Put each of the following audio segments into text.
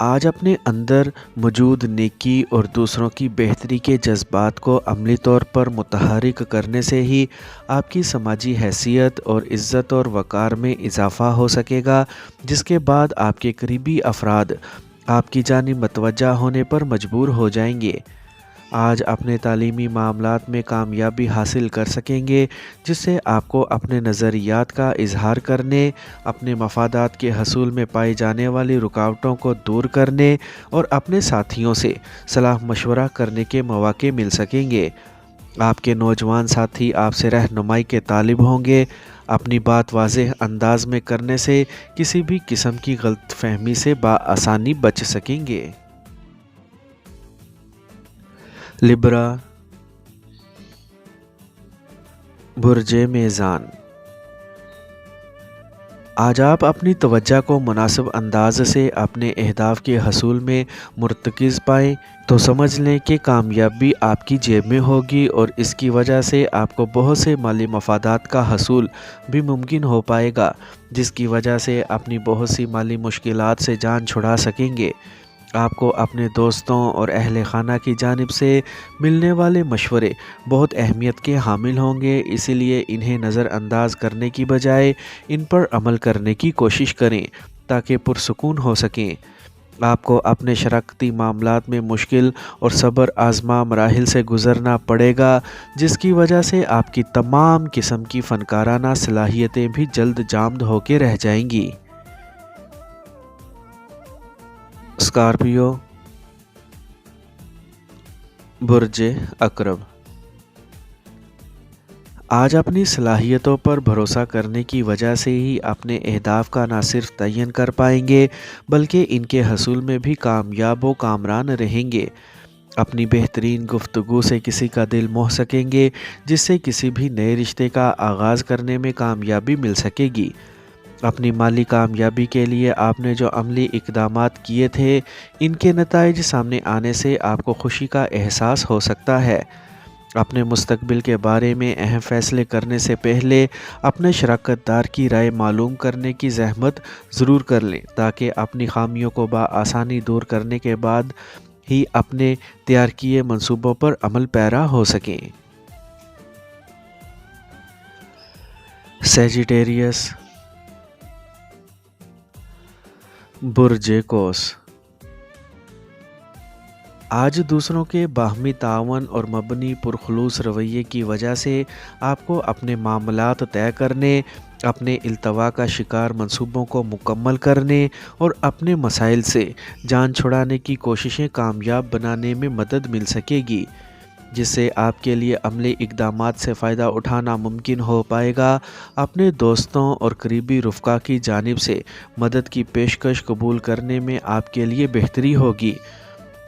آج اپنے اندر موجود نیکی اور دوسروں کی بہتری کے جذبات کو عملی طور پر متحرک کرنے سے ہی آپ کی سماجی حیثیت اور عزت اور وقار میں اضافہ ہو سکے گا، جس کے بعد آپ کے قریبی افراد آپ کی جانب متوجہ ہونے پر مجبور ہو جائیں گے۔ آج اپنے تعلیمی معاملات میں کامیابی حاصل کر سکیں گے، جس سے آپ کو اپنے نظریات کا اظہار کرنے، اپنے مفادات کے حصول میں پائی جانے والی رکاوٹوں کو دور کرنے اور اپنے ساتھیوں سے صلاح مشورہ کرنے کے مواقع مل سکیں گے۔ آپ کے نوجوان ساتھی آپ سے رہنمائی کے طالب ہوں گے۔ اپنی بات واضح انداز میں کرنے سے کسی بھی قسم کی غلط فہمی سے بآسانی بچ سکیں گے۔ لبرا، برج میزان۔ آج آپ اپنی توجہ کو مناسب انداز سے اپنے اہداف کے حصول میں مرتکز پائیں تو سمجھ لیں کہ کامیابی آپ کی جیب میں ہوگی، اور اس کی وجہ سے آپ کو بہت سے مالی مفادات کا حصول بھی ممکن ہو پائے گا، جس کی وجہ سے اپنی بہت سی مالی مشکلات سے جان چھڑا سکیں گے۔ آپ کو اپنے دوستوں اور اہل خانہ کی جانب سے ملنے والے مشورے بہت اہمیت کے حامل ہوں گے، اسی لیے انہیں نظر انداز کرنے کی بجائے ان پر عمل کرنے کی کوشش کریں تاکہ پرسکون ہو سکیں۔ آپ کو اپنے شراکتی معاملات میں مشکل اور صبر آزما مراحل سے گزرنا پڑے گا، جس کی وجہ سے آپ کی تمام قسم کی فنکارانہ صلاحیتیں بھی جلد جامد ہو کے رہ جائیں گی۔ اسکارپیو، برج عقرب۔ آج اپنی صلاحیتوں پر بھروسہ کرنے کی وجہ سے ہی اپنے اہداف کا نہ صرف تعین کر پائیں گے بلکہ ان کے حصول میں بھی کامیاب و کامران رہیں گے۔ اپنی بہترین گفتگو سے کسی کا دل موہ سکیں گے، جس سے کسی بھی نئے رشتے کا آغاز کرنے میں کامیابی مل سکے گی۔ اپنی مالی کامیابی کے لیے آپ نے جو عملی اقدامات کیے تھے، ان کے نتائج سامنے آنے سے آپ کو خوشی کا احساس ہو سکتا ہے۔ اپنے مستقبل کے بارے میں اہم فیصلے کرنے سے پہلے اپنے شراکت دار کی رائے معلوم کرنے کی زحمت ضرور کر لیں تاکہ اپنی خامیوں کو بآسانی دور کرنے کے بعد ہی اپنے تیار کیے منصوبوں پر عمل پیرا ہو سکیں۔ سیجیٹیریس، برج قوس۔ آج دوسروں کے باہمی تعاون اور مبنی پرخلوص رویے کی وجہ سے آپ کو اپنے معاملات طے کرنے، اپنے التوا کا شکار منصوبوں کو مکمل کرنے اور اپنے مسائل سے جان چھڑانے کی کوششیں کامیاب بنانے میں مدد مل سکے گی، جس سے آپ کے لیے عملی اقدامات سے فائدہ اٹھانا ممکن ہو پائے گا۔ اپنے دوستوں اور قریبی رفقا کی جانب سے مدد کی پیشکش قبول کرنے میں آپ کے لیے بہتری ہوگی۔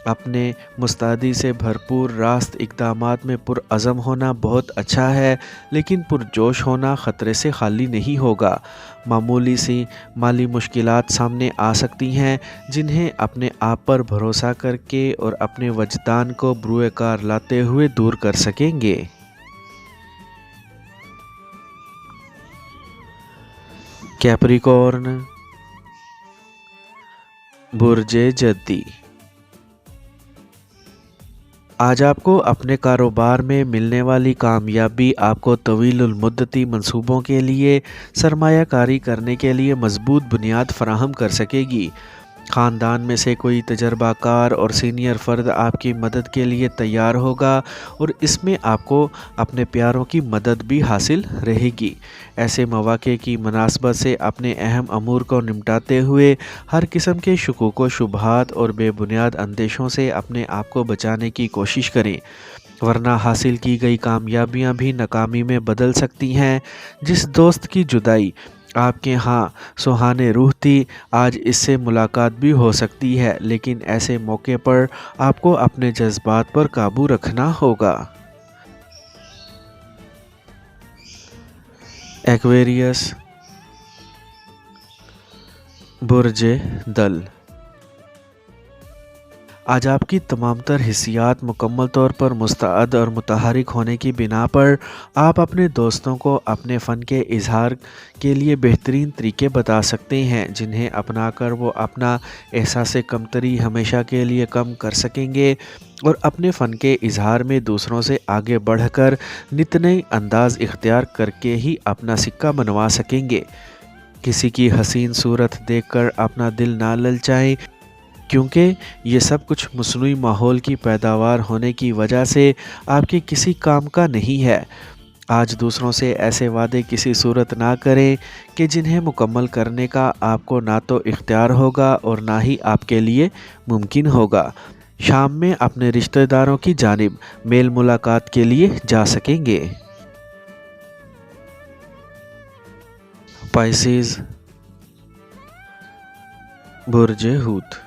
اپنے مستعدی سے بھرپور راست اقدامات میں پرعزم ہونا بہت اچھا ہے، لیکن پرجوش ہونا خطرے سے خالی نہیں ہوگا۔ معمولی سی مالی مشکلات سامنے آ سکتی ہیں، جنہیں اپنے آپ پر بھروسہ کر کے اور اپنے وجدان کو بروئے کار لاتے ہوئے دور کر سکیں گے۔ کیپریکورن، برج جدی۔ آج آپ کو اپنے کاروبار میں ملنے والی کامیابی آپ کو طویل المدتی منصوبوں کے لیے سرمایہ کاری کرنے کے لیے مضبوط بنیاد فراہم کر سکے گی۔ خاندان میں سے کوئی تجربہ کار اور سینئر فرد آپ کی مدد کے لیے تیار ہوگا، اور اس میں آپ کو اپنے پیاروں کی مدد بھی حاصل رہے گی۔ ایسے مواقع کی مناسبت سے اپنے اہم امور کو نمٹاتے ہوئے ہر قسم کے شکوک و شبہات اور بے بنیاد اندیشوں سے اپنے آپ کو بچانے کی کوشش کریں، ورنہ حاصل کی گئی کامیابیاں بھی ناکامی میں بدل سکتی ہیں۔ جس دوست کی جدائی آپ کے ہاں سہانے روح تھی، آج اس سے ملاقات بھی ہو سکتی ہے، لیکن ایسے موقع پر آپ کو اپنے جذبات پر قابو رکھنا ہوگا۔ ایکویریس، برج دل۔ آج آپ کی تمام تر حسیات مکمل طور پر مستعد اور متحرک ہونے کی بنا پر آپ اپنے دوستوں کو اپنے فن کے اظہار کے لیے بہترین طریقے بتا سکتے ہیں، جنہیں اپنا کر وہ اپنا احساس کمتری ہمیشہ کے لیے کم کر سکیں گے اور اپنے فن کے اظہار میں دوسروں سے آگے بڑھ کر نت نئے انداز اختیار کر کے ہی اپنا سکہ بنوا سکیں گے۔ کسی کی حسین صورت دیکھ کر اپنا دل نہ للچائیں، کیونکہ یہ سب کچھ مصنوعی ماحول کی پیداوار ہونے کی وجہ سے آپ کے کسی کام کا نہیں ہے۔ آج دوسروں سے ایسے وعدے کسی صورت نہ کریں کہ جنہیں مکمل کرنے کا آپ کو نہ تو اختیار ہوگا اور نہ ہی آپ کے لیے ممکن ہوگا۔ شام میں اپنے رشتہ داروں کی جانب میل ملاقات کے لیے جا سکیں گے۔ پائسیز، برج حوت۔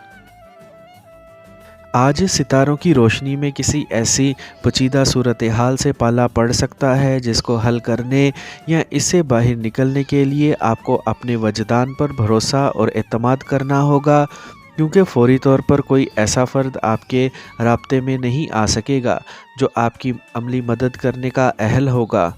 آج ستاروں کی روشنی میں کسی ایسی پیچیدہ صورتحال سے پالا پڑ سکتا ہے جس کو حل کرنے یا اس سے باہر نکلنے کے لیے آپ کو اپنے وجدان پر بھروسہ اور اعتماد کرنا ہوگا، کیونکہ فوری طور پر کوئی ایسا فرد آپ کے رابطے میں نہیں آ سکے گا جو آپ کی عملی مدد کرنے کا اہل ہوگا۔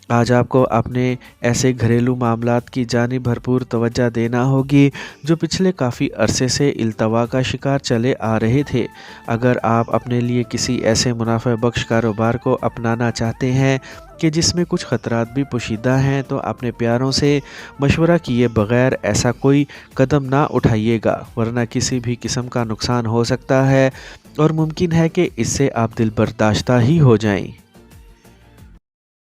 آج آپ کو اپنے ایسے گھریلو معاملات کی جانب بھرپور توجہ دینا ہوگی جو پچھلے کافی عرصے سے التوا کا شکار چلے آ رہے تھے۔ اگر آپ اپنے لیے کسی ایسے منافع بخش کاروبار کو اپنانا چاہتے ہیں کہ جس میں کچھ خطرات بھی پوشیدہ ہیں، تو اپنے پیاروں سے مشورہ کیے بغیر ایسا کوئی قدم نہ اٹھائیے گا، ورنہ کسی بھی قسم کا نقصان ہو سکتا ہے اور ممکن ہے کہ اس سے آپ دل برداشتہ ہی ہو جائیں۔